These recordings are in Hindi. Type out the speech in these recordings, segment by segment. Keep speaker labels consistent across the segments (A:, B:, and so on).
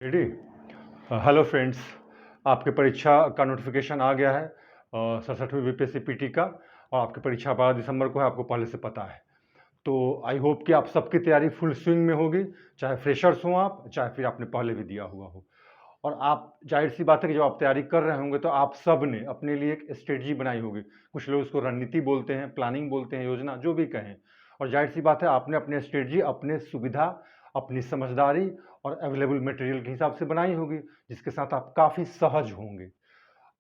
A: रेडी। हेलो फ्रेंड्स, आपके परीक्षा का नोटिफिकेशन आ गया है 67वीं बीपीएससी पीटी का। और आपकी परीक्षा 12 दिसंबर को है, आपको पहले से पता है। तो आई होप कि आप सबकी तैयारी फुल स्विंग में होगी, चाहे फ्रेशर्स हो आप, चाहे फिर आपने पहले भी दिया हुआ हो। और आप, जाहिर सी बात है कि जब आप तैयारी कर रहे होंगे तो आप सब ने अपने लिए एक स्ट्रेटजी बनाई होगी। कुछ लोग उसको रणनीति बोलते हैं, प्लानिंग बोलते हैं, योजना, जो भी कहें। और जाहिर सी बात है आपने अपनी स्ट्रेटजी अपने सुविधा, अपनी समझदारी और अवेलेबल मटेरियल के हिसाब से बनाई होगी, जिसके साथ आप काफ़ी सहज होंगे।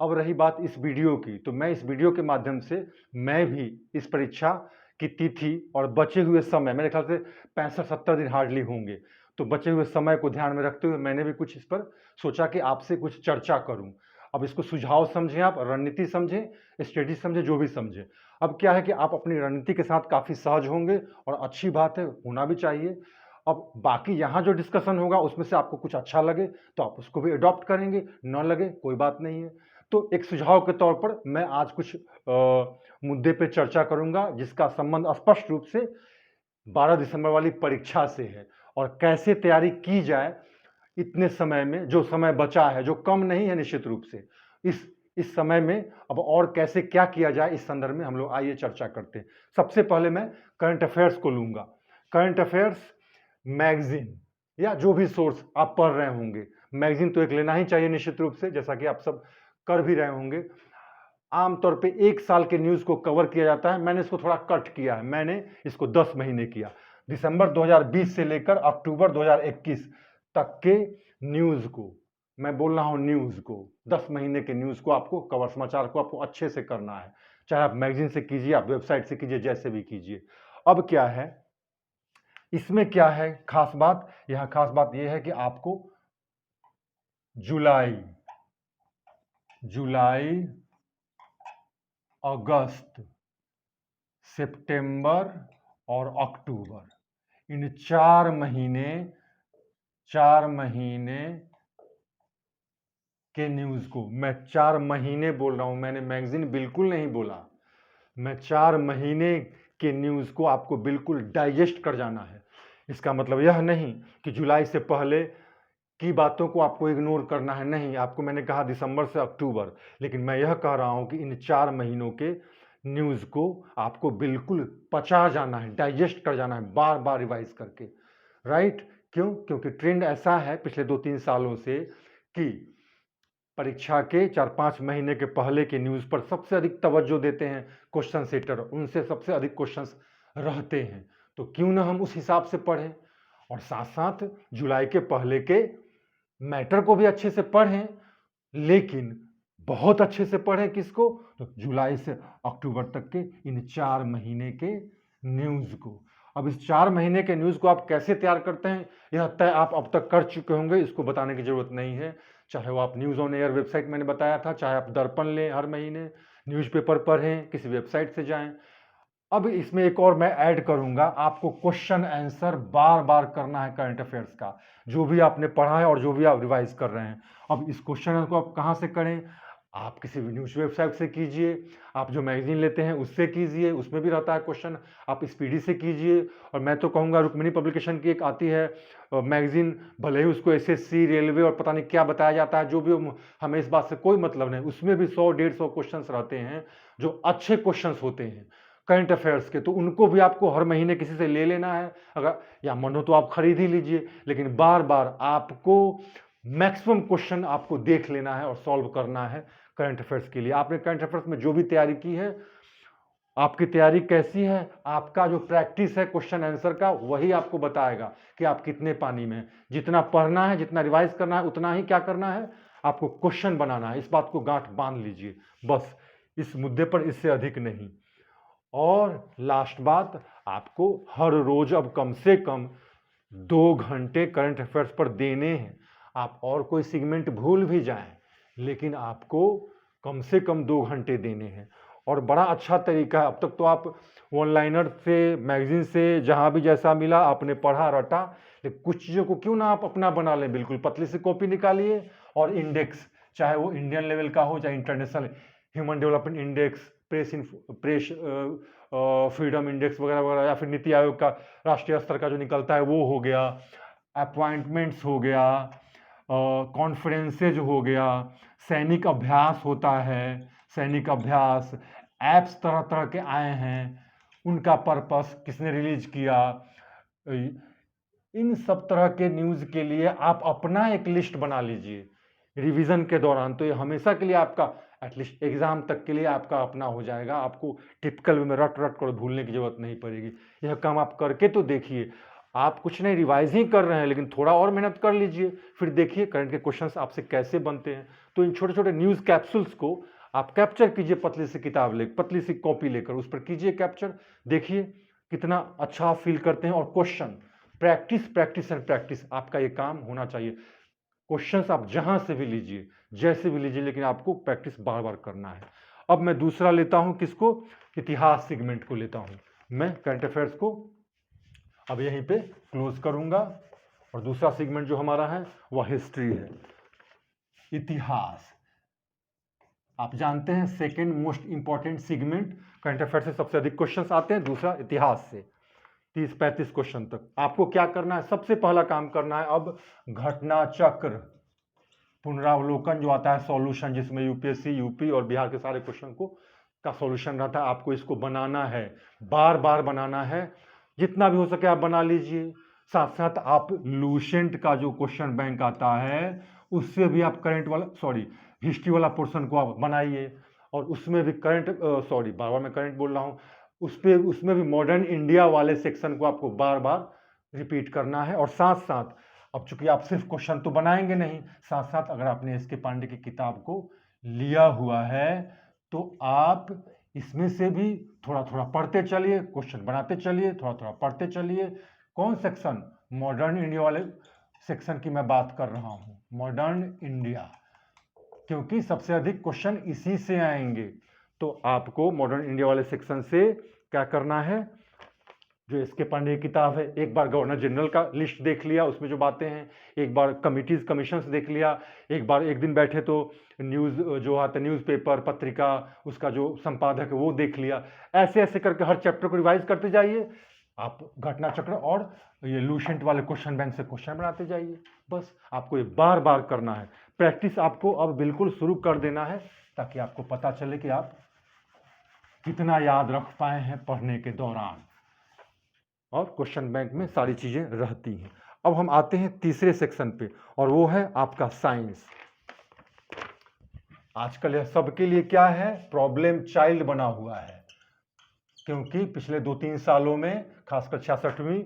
A: अब रही बात इस वीडियो की, तो मैं इस वीडियो के माध्यम से मैं भी इस परीक्षा की तिथि और बचे हुए समय, मेरे ख्याल से 65-70 दिन हार्डली होंगे, तो बचे हुए समय को ध्यान में रखते हुए मैंने भी कुछ इस पर सोचा कि आपसे कुछ चर्चा करूं। अब इसको सुझाव समझें, आप रणनीति समझें, स्ट्रेटजी समझें, जो भी समझें। अब क्या है कि आप अपनी रणनीति के साथ काफ़ी सहज होंगे और अच्छी बात है, होना भी चाहिए। अब बाकी यहाँ जो डिस्कशन होगा उसमें से आपको कुछ अच्छा लगे तो आप उसको भी अडॉप्ट करेंगे, न लगे कोई बात नहीं है। तो एक सुझाव के तौर पर मैं आज कुछ मुद्दे पे चर्चा करूंगा जिसका संबंध स्पष्ट रूप से 12 दिसंबर वाली परीक्षा से है, और कैसे तैयारी की जाए इतने समय में, जो समय बचा है, जो कम नहीं है निश्चित रूप से। इस समय में अब और कैसे क्या किया जाए, इस संदर्भ में हम लोग आइए चर्चा करते हैं। सबसे पहले मैं करंट अफेयर्स को लूंगा। करंट अफेयर्स मैगजीन या जो भी सोर्स आप पढ़ रहे होंगे, मैगजीन तो एक लेना ही चाहिए निश्चित रूप से, जैसा कि आप सब कर भी रहे होंगे। आमतौर पे 1 साल के न्यूज़ को कवर किया जाता है, मैंने इसको थोड़ा कट किया है, मैंने इसको 10 महीने किया। दिसंबर 2020 से लेकर अक्टूबर 2021 तक के न्यूज़ को, मैं बोल रहा हूँ न्यूज़ को, 10 महीने के न्यूज़ को आपको कवर, समाचार को आपको अच्छे से करना है। चाहे आप मैगजीन से कीजिए, आप वेबसाइट से कीजिए, जैसे भी कीजिए। अब क्या है इसमें, क्या है खास बात, यहाँ खास बात यह है कि आपको जुलाई, अगस्त, सितंबर और अक्टूबर, इन 4 महीने के न्यूज़ को, मैं 4 महीने बोल रहा हूं, मैंने मैगजीन बिल्कुल नहीं बोला। मैं 4 महीने के न्यूज़ को आपको बिल्कुल डाइजेस्ट कर जाना है। इसका मतलब यह नहीं कि जुलाई से पहले की बातों को आपको इग्नोर करना है, नहीं। आपको मैंने कहा दिसंबर से अक्टूबर, लेकिन मैं यह कह रहा हूं कि इन 4 महीनों के न्यूज़ को आपको बिल्कुल पचा जाना है, डाइजेस्ट कर जाना है, बार बार रिवाइज करके। राइट? क्यों? क्योंकि ट्रेंड ऐसा है पिछले 2-3 सालों से कि परीक्षा के 4-5 महीने के पहले के न्यूज़ पर सबसे अधिक तवज्जो देते हैं क्वेश्चन सेटर, उनसे सबसे अधिक क्वेश्चंस रहते हैं। तो क्यों ना हम उस हिसाब से पढ़ें, और साथ साथ जुलाई के पहले के मैटर को भी अच्छे से पढ़ें, लेकिन बहुत अच्छे से पढ़ें किसको, तो जुलाई से अक्टूबर तक के इन 4 महीने के न्यूज़ को। अब इस 4 महीने के न्यूज़ को आप कैसे तैयार करते हैं, यह तय आप अब तक कर चुके होंगे, इसको बताने की जरूरत नहीं है। चाहे वो आप न्यूज़ ऑन एयर वेबसाइट मैंने बताया था, चाहे आप दर्पण लें हर महीने, न्यूज़पेपर पढ़ें, किसी वेबसाइट से जाएं। अब इसमें एक और मैं ऐड करूंगा, आपको क्वेश्चन आंसर बार बार करना है करंट अफेयर्स का, जो भी आपने पढ़ा है और जो भी आप रिवाइज कर रहे हैं। अब इस क्वेश्चन को आप कहाँ से करें, आप किसी भी न्यूज़ वेबसाइट से कीजिए, आप जो मैगजीन लेते हैं उससे कीजिए, उसमें भी रहता है क्वेश्चन, आप स्पीडी से कीजिए। और मैं तो कहूँगा रुक्मिणी पब्लिकेशन की एक आती है मैगजीन, भले ही उसको एसएससी, रेलवे और पता नहीं क्या बताया जाता है, जो भी हमें इस बात से कोई मतलब नहीं, उसमें भी 100-150 क्वेश्चन रहते हैं जो अच्छे क्वेश्चन होते हैं करंट अफेयर्स के, तो उनको भी आपको हर महीने किसी से ले लेना है। अगर या मन हो तो आप खरीद ही लीजिए, लेकिन बार बार आपको मैक्सिमम क्वेश्चन आपको देख लेना है और सॉल्व करना है करंट अफेयर्स के लिए। आपने करंट अफेयर्स में जो भी तैयारी की है, आपकी तैयारी कैसी है, आपका जो प्रैक्टिस है क्वेश्चन आंसर का, वही आपको बताएगा कि आप कितने पानी में हैं। जितना पढ़ना है, जितना रिवाइज करना है, उतना ही क्या करना है, आपको क्वेश्चन बनाना है। इस बात को गांठ बांध लीजिए बस, इस मुद्दे पर, इससे अधिक नहीं। और लास्ट बात, आपको हर रोज अब कम से कम 2 घंटे करंट अफेयर्स पर देने हैं। आप और कोई सेगमेंट भूल भी जाएं, लेकिन आपको कम से कम 2 घंटे देने हैं। और बड़ा अच्छा तरीका है, अब तक तो आप ऑनलाइनर से, मैगजीन से, जहां भी जैसा मिला आपने पढ़ा रटा, लेकिन कुछ चीज़ों को क्यों ना आप अपना बना लें। बिल्कुल पतली सी कॉपी निकालिए और इंडेक्स, चाहे वो इंडियन लेवल का हो, चाहे international, human development index, press freedom index वगैरह वगैरह, या फिर नीति आयोग का राष्ट्रीय स्तर का जो निकलता है वो हो गया, अपॉइंटमेंट्स हो गया, कॉन्फ्रेंसेज हो गया, सैनिक अभ्यास होता है, सैनिक अभ्यास, ऐप्स तरह तरह के आए हैं, उनका पर्पस किसने रिलीज किया, इन सब तरह के न्यूज़ के लिए आप अपना एक लिस्ट बना लीजिए रिवीजन के दौरान। तो ये हमेशा के लिए आपका एटलीस्ट एग्जाम तक के लिए आपका अपना हो जाएगा। आपको टिपिकल वे में रट रट कर भूलने की जरूरत नहीं पड़ेगी। यह काम आप करके तो देखिए। आप कुछ नहीं रिवाइज ही कर रहे हैं, लेकिन थोड़ा और मेहनत कर लीजिए, फिर देखिए करंट के क्वेश्चंस आपसे कैसे बनते हैं। तो इन छोटे छोटे न्यूज़ कैप्सूल्स को आप कैप्चर कीजिए, पतली सी किताब ले, पतली सी कॉपी लेकर उस पर कीजिए कैप्चर। देखिए कितना अच्छा आप फील करते हैं। और question practice practice and practice, आपका ये काम होना चाहिए। क्वेश्चंस आप जहां से भी लीजिए, जैसे भी लीजिए, लेकिन आपको प्रैक्टिस बार बार करना है। अब मैं दूसरा लेता हूं, किसको, इतिहास सेगमेंट को लेता हूं। मैं करंट अफेयर्स को अब यहीं पे क्लोज करूंगा, और दूसरा सेगमेंट जो हमारा है वह हिस्ट्री है, इतिहास। आप जानते हैं second most important segment, current affair से सबसे अधिक क्वेश्चंस आते हैं, दूसरा इतिहास से 30-35 क्वेश्चन तक। आपको क्या करना है, सबसे पहला काम करना है अब घटना चक्र पुनरावलोकन जो आता है, सॉल्यूशन, जिसमें यूपीएससी, यूपी और बिहार के सारे क्वेश्चन को का सॉल्यूशन रहता है। आपको इसको बनाना है, बार बार बनाना है, जितना भी हो सके आप बना लीजिए। साथ साथ आप लूसेंट का जो क्वेश्चन बैंक आता है उससे भी आप करंट वाला हिस्ट्री वाला पोर्शन को आप बनाइए, और उसमें भी करंट बार बार मैं करंट बोल रहा हूँ, उसमें भी मॉडर्न इंडिया वाले सेक्शन को आपको बार बार रिपीट करना है। और साथ साथ अब चूंकि आप सिर्फ क्वेश्चन तो बनाएंगे नहीं, साथ साथ अगर आपने एस के पांडे की किताब को लिया हुआ है तो आप इसमें से भी थोड़ा थोड़ा पढ़ते चलिए, क्वेश्चन बनाते चलिए, थोड़ा थोड़ा पढ़ते चलिए। कौन सेक्शन, मॉडर्न इंडिया वाले सेक्शन की मैं बात कर रहा हूं, मॉडर्न इंडिया, क्योंकि सबसे अधिक क्वेश्चन इसी से आएंगे। तो आपको मॉडर्न इंडिया वाले सेक्शन से क्या करना है, जो एस के पांडे की किताब है, एक बार गवर्नर जनरल का लिस्ट देख लिया, उसमें जो बातें हैं, एक बार कमिटीज कमीशंस देख लिया, एक बार एक दिन बैठे तो न्यूज़ जो आता है, न्यूज़पेपर पत्रिका, उसका जो संपादक है वो देख लिया। ऐसे ऐसे करके हर चैप्टर को रिवाइज करते जाइए। आप घटना चक्र और ये लूसेंट वाले क्वेश्चन बैंक से क्वेश्चन बनाते जाइए। बस आपको ये बार बार करना है। प्रैक्टिस आपको अब बिल्कुल शुरू कर देना है, ताकि आपको पता चले कि आप कितना याद रख पाए हैं पढ़ने के दौरान, और क्वेश्चन बैंक में सारी चीजें रहती हैं। अब हम आते हैं तीसरे सेक्शन पे, और वो है आपका साइंस। आजकल यह सबके लिए क्या है, प्रॉब्लम चाइल्ड बना हुआ है, क्योंकि पिछले 2-3 सालों में खासकर 66वीं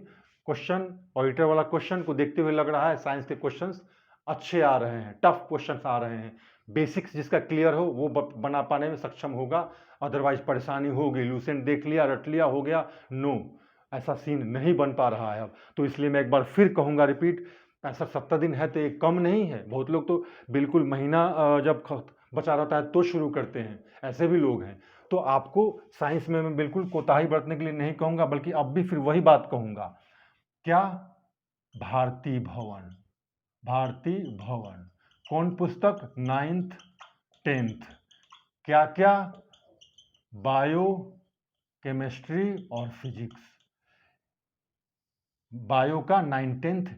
A: क्वेश्चन ऑडिटर वाला क्वेश्चन को देखते हुए लग रहा है साइंस के क्वेश्चंस अच्छे आ रहे हैं, टफ क्वेश्चंस आ रहे हैं। बेसिक्स जिसका क्लियर हो वो बना पाने में सक्षम होगा, अदरवाइज परेशानी होगी। लूसेंट देख लिया, रट लिया, हो गया, नो, ऐसा सीन नहीं बन पा रहा है अब। तो इसलिए मैं एक बार फिर कहूँगा, रिपीट, 65-70 दिन है तो ये कम नहीं है। बहुत लोग तो बिल्कुल महीना जब बचा रहता है तो शुरू करते हैं, ऐसे भी लोग हैं। तो आपको साइंस में मैं बिल्कुल कोताही बरतने के लिए नहीं कहूँगा, बल्कि अब भी फिर वही बात कहूँगा, क्या, भारती भवन, भारती भवन, कौन पुस्तक, 9th 10th, क्या क्या, बायो, केमिस्ट्री और फिजिक्स। बायो का 9th 10th,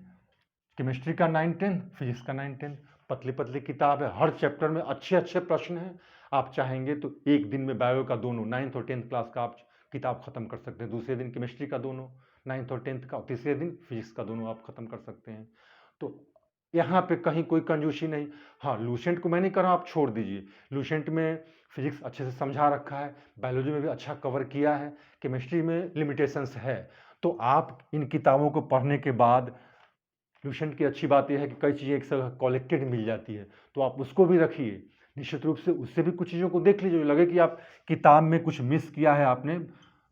A: केमिस्ट्री का 9th 10th, फिजिक्स का 9th 10th। पतली पतली किताब है, हर चैप्टर में अच्छे अच्छे प्रश्न हैं। आप चाहेंगे तो एक दिन में बायो का दोनों 9th और 10th क्लास का आप किताब खत्म कर सकते हैं, दूसरे दिन केमिस्ट्री का दोनों 9th और 10th का, तीसरे दिन फिजिक्स का दोनों आप खत्म कर सकते हैं। तो यहाँ पे कहीं कोई कंजूसी नहीं। हाँ, लूसेंट को मैं नहीं कर रहा, आप छोड़ दीजिए। लूसेंट में फिजिक्स अच्छे से समझा रखा है, बायोलॉजी में भी अच्छा कवर किया है, केमिस्ट्री में लिमिटेशंस है। तो आप इन किताबों को पढ़ने के बाद, लूसेंट की अच्छी बात यह है कि कई चीज़ें एक साथ कलेक्टेड मिल जाती है, तो आप उसको भी रखिए निश्चित रूप से, उससे भी कुछ चीज़ों को देख लीजिए। जो लगे कि आप किताब में कुछ मिस किया है आपने,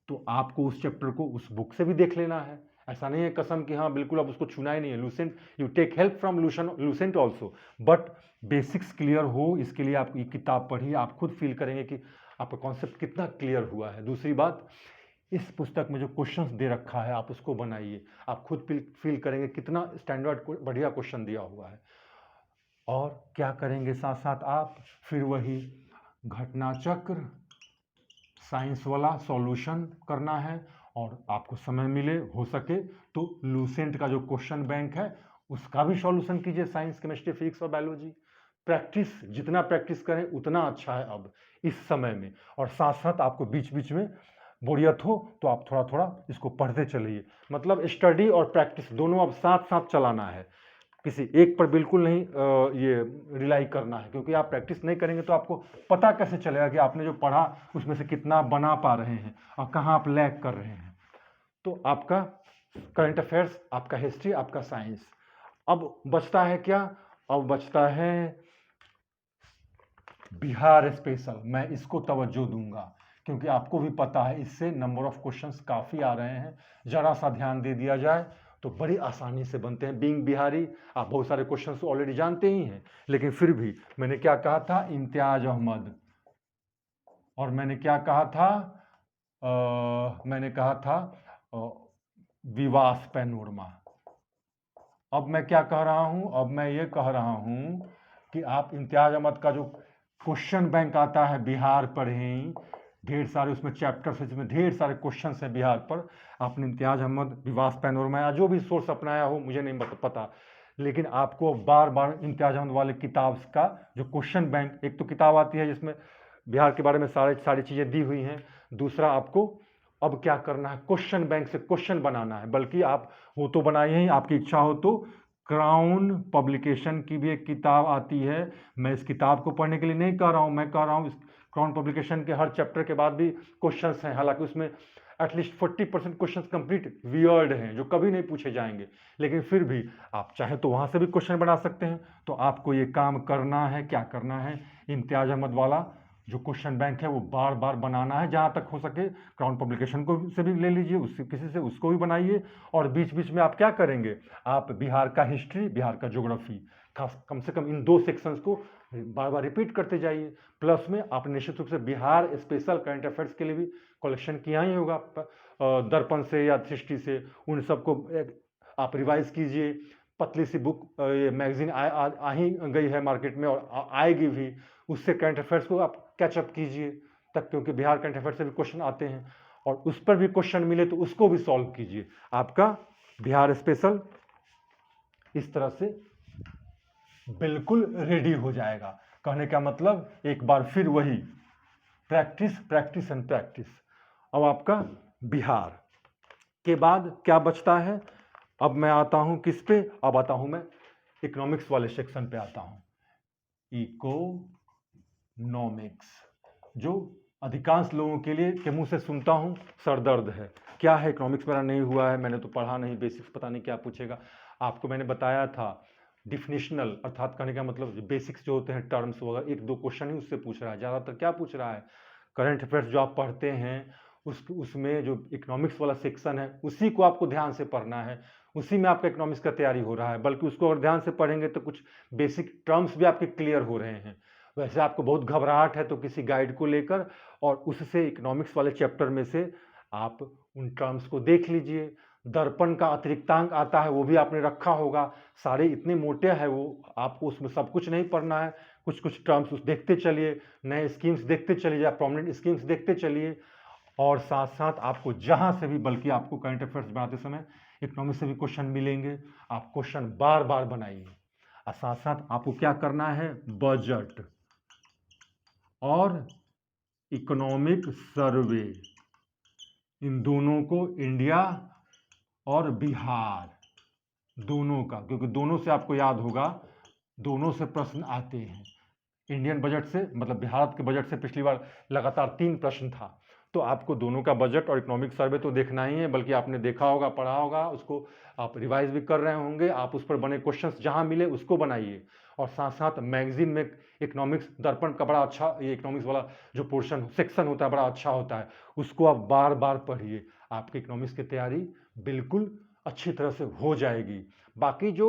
A: तो आपको उस चैप्टर को उस बुक से भी देख लेना है। ऐसा नहीं है कसम कि हाँ बिल्कुल आप उसको छूना ही नहीं है। Lucent, you take help from Lucent also, but basics clear हो, इसके लिए आप ये किताब पढ़िए। आप खुद फील करेंगे कि आपका कॉन्सेप्ट कितना क्लियर हुआ है। दूसरी बात, इस पुस्तक में जो क्वेश्चंस दे रखा है आप उसको बनाइए, आप खुद फील करेंगे कितना स्टैंडर्ड बढ़िया क्वेश्चन दिया हुआ है। और क्या करेंगे साथ साथ आप, फिर वही घटना चक्र, साइंस वाला सॉल्यूशन करना है, और आपको समय मिले हो सके तो लूसेंट का जो क्वेश्चन बैंक है उसका भी सॉल्यूशन कीजिए, साइंस, केमिस्ट्री, फिजिक्स और बायोलॉजी। प्रैक्टिस, जितना प्रैक्टिस करें उतना अच्छा है अब इस समय में। और साथ साथ आपको बीच बीच में बोरियत हो तो आप थोड़ा थोड़ा इसको पढ़ते चलिए। मतलब स्टडी और प्रैक्टिस दोनों अब साथ साथ चलाना है, किसी एक पर बिल्कुल नहीं ये रिलाई करना है, क्योंकि आप प्रैक्टिस नहीं करेंगे तो आपको पता कैसे चलेगा कि आपने जो पढ़ा उसमें से कितना बना पा रहे हैं और कहाँ आप लैग कर रहे हैं। तो आपका करंट अफेयर्स, आपका हिस्ट्री, आपका साइंस। अब बचता है क्या? अब बचता है बिहार स्पेशल। मैं इसको तवज्जो दूंगा क्योंकि आपको भी पता है इससे नंबर ऑफ क्वेश्चंस काफ़ी आ रहे हैं। ज़रा सा ध्यान दे दिया जाए तो बड़ी आसानी से बनते हैं। बीइंग बिहारी, आप बहुत सारे क्वेश्चंस ऑलरेडी जानते ही हैं, लेकिन फिर भी मैंने क्या कहा था? इम्तियाज अहमद। और मैंने क्या कहा था? मैंने कहा था विवास पैनोरमा। अब मैं क्या कह रहा हूं? अब मैं ये कह रहा हूं कि आप इम्तियाज अहमद का जो क्वेश्चन बैंक आता है बिहार पर ही, ढेर सारे उसमें चैप्टर्स है जिसमें ढेर सारे क्वेश्चंस हैं बिहार पर। आपने इम्तियाज अहमद, विवास पैनोरमा या जो भी सोर्स अपनाया हो मुझे नहीं पता, लेकिन आपको बार बार इम्तियाज अहमद वाले किताब का जो क्वेश्चन बैंक, एक तो किताब आती है जिसमें बिहार के बारे में सारी चीज़ें दी हुई हैं, दूसरा आपको अब क्या करना है? क्वेश्चन बैंक से क्वेश्चन बनाना है। बल्कि आप वो तो बनाइए ही, आपकी इच्छा हो तो क्राउन पब्लिकेशन की भी एक किताब आती है। मैं इस किताब को पढ़ने के लिए नहीं कह रहा हूँ, मैं कह रहा हूँ इस क्राउन पब्लिकेशन के हर चैप्टर के बाद भी क्वेश्चंस हैं। हालांकि उसमें एटलीस्ट 40% क्वेश्चंस कंप्लीट वियर्ड हैं जो कभी नहीं पूछे जाएंगे, लेकिन फिर भी आप चाहे तो वहाँ से भी क्वेश्चन बना सकते हैं। तो आपको ये काम करना है। क्या करना है? इम्तियाज अहमद वाला जो क्वेश्चन बैंक है वो बार बार बनाना है, जहाँ तक हो सके क्राउन पब्लिकेशन को से भी ले लीजिए, उससे किसी से उसको भी बनाइए। और बीच बीच में आप क्या करेंगे? आप बिहार का हिस्ट्री, बिहार का ज्योग्राफी, खास कम से कम इन 2 सेक्शंस को बार बार रिपीट करते जाइए। प्लस में आप निश्चित रूप से बिहार स्पेशल करंट अफेयर्स के लिए भी कलेक्शन किया ही होगा दर्पण से या सृष्टि से, उन सबको आप रिवाइज कीजिए। पतली सी बुक, ये मैगजीन आ ही गई है मार्केट में और आएगी भी, उससे करंट अफेयर्स को आप कैचअप कीजिए तक, क्योंकि बिहार करंट अफेयर्स से भी क्वेश्चन आते हैं और उस पर भी क्वेश्चन मिले तो उसको भी सॉल्व कीजिए। आपका बिहार स्पेशल इस तरह से बिल्कुल रेडी हो जाएगा। कहने का मतलब एक बार फिर वही प्रैक्टिस, प्रैक्टिस एंड प्रैक्टिस। अब आपका बिहार के बाद क्या बचता है? अब मैं आता हूं किस पे? अब आता हूं मैं इकोनॉमिक्स वाले सेक्शन पे आता हूं। इकोनॉमिक्स, जो अधिकांश लोगों के लिए के मुंह से सुनता हूं सरदर्द है। क्या है? इकोनॉमिक्स मेरा नहीं हुआ है, मैंने तो पढ़ा नहीं, बेसिक्स पता नहीं क्या पूछेगा। आपको मैंने बताया था डिफिनिशनल, अर्थात कहने का मतलब बेसिक्स जो होते हैं टर्म्स वगैरह, 1-2 क्वेश्चन ही उससे पूछ रहा है। ज़्यादातर क्या पूछ रहा है? करंट अफेयर्स जो आप पढ़ते हैं उसमें जो इकोनॉमिक्स वाला सेक्शन है उसी को आपको ध्यान से पढ़ना है, उसी में आपका इकोनॉमिक्स का तैयारी हो रहा है। बल्कि उसको अगर ध्यान से पढ़ेंगे तो कुछ बेसिक टर्म्स भी आपके क्लियर हो रहे हैं। वैसे आपको बहुत घबराहट है तो किसी गाइड को लेकर और उससे इकोनॉमिक्स वाले चैप्टर में से आप उन टर्म्स को देख लीजिए। दर्पण का अतिरिक्तांक आता है, वो भी आपने रखा होगा। सारे इतने मोटे हैं वो, आपको उसमें सब कुछ नहीं पढ़ना है, कुछ कुछ टर्म्स उस देखते चलिए, नए स्कीम्स देखते चलिए, प्रोमिनेंट स्कीम्स देखते चलिए। और साथ साथ आपको जहां से भी, बल्कि आपको करंट अफेयर्स बनाते समय इकोनॉमिक्स से भी क्वेश्चन मिलेंगे, आप क्वेश्चन बार बार बनाइए। और साथ साथ आपको क्या करना है? बजट और इकोनॉमिक सर्वे, इन दोनों को, इंडिया और बिहार दोनों का, क्योंकि दोनों से आपको याद होगा, दोनों से प्रश्न आते हैं। इंडियन बजट से, मतलब भारत के बजट से पिछली बार लगातार 3 प्रश्न था। तो आपको दोनों का बजट और इकोनॉमिक सर्वे तो देखना ही है, बल्कि आपने देखा होगा, पढ़ा होगा, उसको आप रिवाइज भी कर रहे होंगे। आप उस पर बने क्वेश्चंस जहां मिले उसको बनाइए। और साथ साथ मैगजीन में इकोनॉमिक्स दर्पण का बड़ा अच्छा, ये इकोनॉमिक्स वाला जो पोर्शन सेक्शन होता है बड़ा अच्छा होता है, उसको आप बार बार पढ़िए। आपकी इकोनॉमिक्स की तैयारी बिल्कुल अच्छी तरह से हो जाएगी। बाकी जो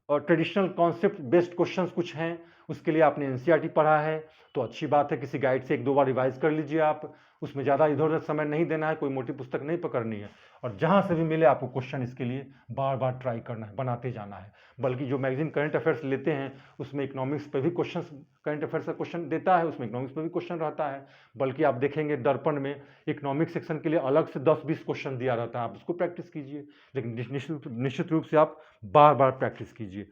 A: ट्रेडिशनल कॉन्सेप्ट बेस्ड क्वेश्चंस कुछ हैं उसके लिए आपने एनसीईआरटी पढ़ा है तो अच्छी बात है, किसी गाइड से 1-2 बार रिवाइज कर लीजिए आप, उसमें ज़्यादा इधर उधर समय नहीं देना है, कोई मोटी पुस्तक नहीं पकड़नी है, और जहाँ से भी मिले आपको क्वेश्चन इसके लिए बार बार ट्राई करना है, बनाते जाना है। बल्कि जो मैगजीन करंट अफेयर्स लेते हैं उसमें इकोनॉमिक्स पे भी क्वेश्चन, करंट अफेयर्स का क्वेश्चन देता है, उसमें इकोनॉमिक्स पे भी क्वेश्चन रहता है। बल्कि आप देखेंगे दर्पण में इकोनॉमिक्स सेक्शन के लिए अलग से 10-20 क्वेश्चन दिया रहता है, आप उसको प्रैक्टिस कीजिए, लेकिन निश्चित रूप से आप बार बार प्रैक्टिस कीजिए।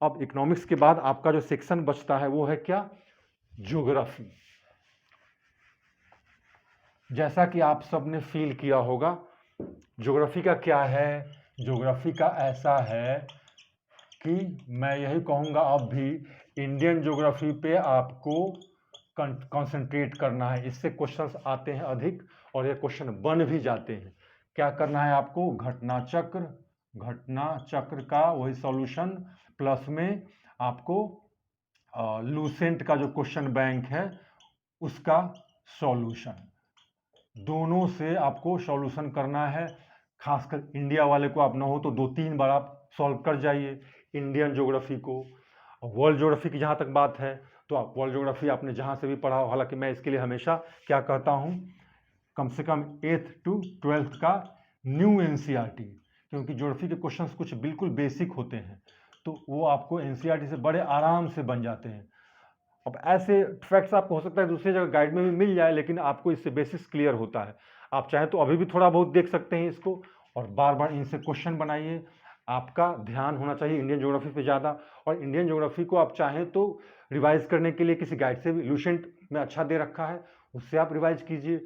A: अब इकोनॉमिक्स के बाद आपका जो सेक्शन बचता है वो है क्या, ज्योग्राफी। जैसा कि आप सब ने फील किया होगा, ज्योग्राफी का क्या है, ज्योग्राफी का ऐसा है कि मैं यही कहूँगा अब भी इंडियन ज्योग्राफी पे आपको कंसंट्रेट करना है, इससे क्वेश्चंस आते हैं अधिक और ये क्वेश्चन बन भी जाते हैं। क्या करना है आपको, घटना चक्र का वही सॉल्यूशन, प्लस में आपको लूसेंट का जो क्वेश्चन बैंक है उसका सॉल्यूशन, दोनों से आपको सॉल्यूशन करना है। खासकर इंडिया वाले को आप ना हो तो 2-3 बार आप सॉल्व कर जाइए इंडियन ज्योग्राफी को। वर्ल्ड ज्योग्राफी की जहाँ तक बात है तो आप वर्ल्ड ज्योग्राफी आपने जहाँ से भी पढ़ा हो, हालांकि मैं इसके लिए हमेशा क्या कहता हूँ, कम से कम 8th to 12th का न्यू एनसीईआरटी, क्योंकि ज्योग्राफी के क्वेश्चंस कुछ बिल्कुल बेसिक होते हैं तो वो आपको एनसीईआरटी से बड़े आराम से बन जाते हैं। अब ऐसे फैक्ट्स आपको हो सकता है दूसरी जगह गाइड में भी मिल जाए, लेकिन आपको इससे बेसिस क्लियर होता है। आप चाहें तो अभी भी थोड़ा बहुत देख सकते हैं इसको और बार बार इनसे क्वेश्चन बनाइए। आपका ध्यान होना चाहिए इंडियन ज्योग्राफी पे ज़्यादा, और इंडियन ज्योग्राफी को आप चाहें तो रिवाइज करने के लिए किसी गाइड से भी, लूसेंट में अच्छा दे रखा है उससे आप रिवाइज कीजिए,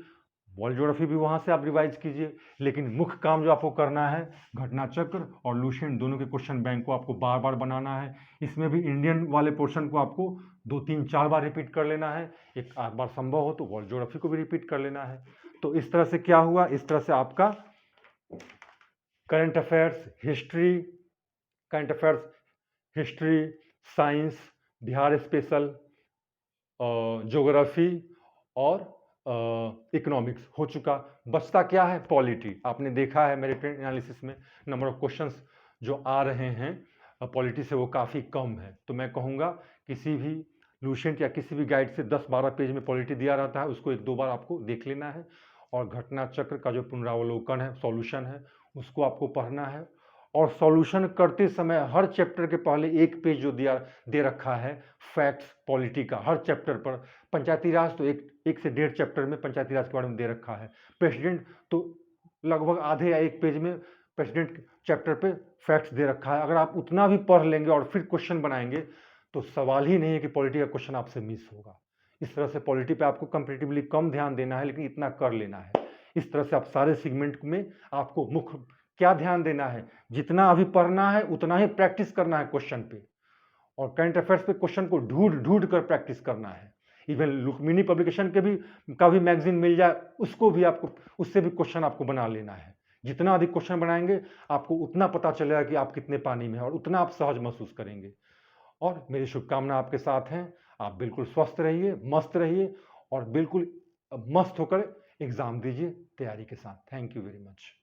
A: वर्ल्ड ज्योग्राफी भी वहाँ से आप रिवाइज कीजिए। लेकिन मुख्य काम जो आपको करना है, घटना चक्र और लूसेंट दोनों के क्वेश्चन बैंक को आपको बार बार बनाना है। इसमें भी इंडियन वाले पोर्शन को आपको 2-3-4 बार रिपीट कर लेना है, एक आध बार संभव हो तो वर्ल्ड ज्योग्राफी को भी रिपीट कर लेना है। तो इस तरह से क्या हुआ, इस तरह से आपका current affairs history, science, Bihar special, geography और इकोनॉमिक्स हो चुका। बचता क्या है, पॉलिटी। आपने देखा है मेरे ट्रेंड एनालिसिस में नंबर ऑफ क्वेश्चंस जो आ रहे हैं पॉलिटी से वो काफ़ी कम है। तो मैं कहूँगा किसी भी लूसेंट या किसी भी गाइड से 10-12 पेज में पॉलिटी दिया रहता है, उसको 1-2 बार आपको देख लेना है, और घटना चक्र का जो पुनरावलोकन है, सॉल्यूशन है, उसको आपको पढ़ना है। और सॉल्यूशन करते समय हर चैप्टर के पहले एक पेज जो दिया दे रखा है फैक्ट्स पॉलिटी का, हर चैप्टर पर। पंचायती राज तो एक से 1.5 चैप्टर में पंचायती राज के बारे में दे रखा है। प्रेसिडेंट तो लगभग आधे या एक पेज में प्रेसिडेंट चैप्टर पे फैक्ट्स दे रखा है। अगर आप उतना भी पढ़ लेंगे और फिर क्वेश्चन बनाएंगे तो सवाल ही नहीं है कि पॉलिटी का क्वेश्चन आपसे मिस होगा। इस तरह से पॉलिटी पे आपको कंपैरेटिवली कम ध्यान देना है, लेकिन इतना कर लेना है। इस तरह से आप सारे सेगमेंट में आपको मुख्य क्या ध्यान देना है, जितना अभी पढ़ना है उतना ही प्रैक्टिस करना है क्वेश्चन पे, और करंट अफेयर्स पे क्वेश्चन को ढूंढ कर प्रैक्टिस करना है। इवन लुकमिनी पब्लिकेशन के भी का भी मैगजीन मिल जाए, उसको भी आपको, उससे भी क्वेश्चन आपको बना लेना है। जितना अधिक क्वेश्चन बनाएंगे आपको उतना पता चलेगा कि आप कितने पानी में हैं, और उतना आप सहज महसूस करेंगे। और मेरी शुभकामना आपके साथ हैं। आप बिल्कुल स्वस्थ रहिए, मस्त रहिए, और बिल्कुल मस्त होकर एग्जाम दीजिए तैयारी के साथ। Thank you very much.